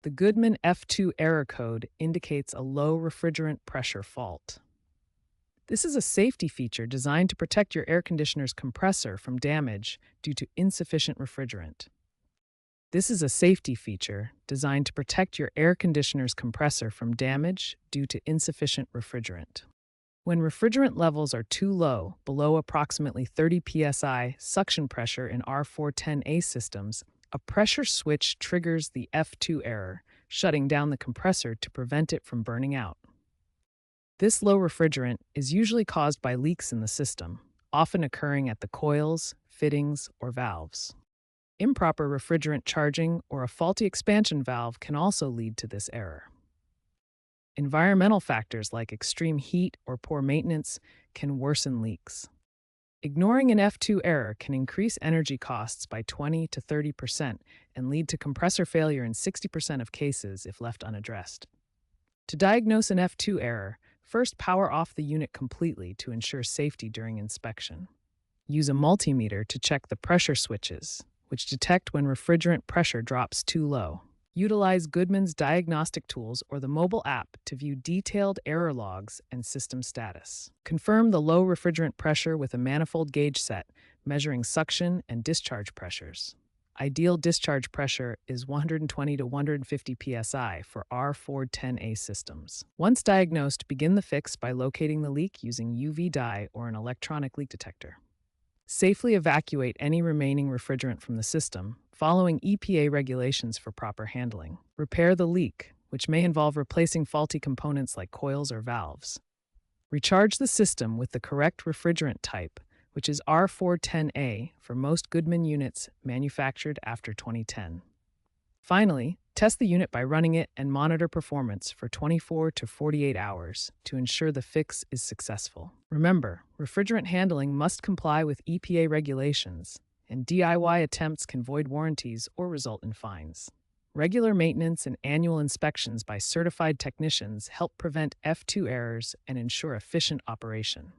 The Goodman F2 error code indicates a low refrigerant pressure fault. This is a safety feature designed to protect your air conditioner's compressor from damage due to insufficient refrigerant. This is a safety feature designed to protect your air conditioner's compressor from damage due to insufficient refrigerant. When refrigerant levels are too low, below approximately 30 psi suction pressure in R410A systems, a pressure switch triggers the F2 error, shutting down the compressor to prevent it from burning out. This low refrigerant is usually caused by leaks in the system, often occurring at the coils, fittings, or valves. Improper refrigerant charging or a faulty expansion valve can also lead to this error. Environmental factors like extreme heat or poor maintenance can worsen leaks. Ignoring an F2 error can increase energy costs by 20 to 30% and lead to compressor failure in 60% of cases if left unaddressed. To diagnose an F2 error, first power off the unit completely to ensure safety during inspection. Use a multimeter to check the pressure switches, which detect when refrigerant pressure drops too low. Utilize Goodman's diagnostic tools or the mobile app to view detailed error logs and system status. Confirm the low refrigerant pressure with a manifold gauge set, measuring suction and discharge pressures. Ideal discharge pressure is 120 to 150 psi for R410A systems. Once diagnosed, begin the fix by locating the leak using UV dye or an electronic leak detector. Safely evacuate any remaining refrigerant from the system, following EPA regulations for proper handling. Repair the leak, which may involve replacing faulty components like coils or valves. Recharge the system with the correct refrigerant type, which is R410A for most Goodman units manufactured after 2010. Finally, test the unit by running it and monitor performance for 24 to 48 hours to ensure the fix is successful. Remember, refrigerant handling must comply with EPA regulations, and DIY attempts can void warranties or result in fines. Regular maintenance and annual inspections by certified technicians help prevent F2 errors and ensure efficient operation.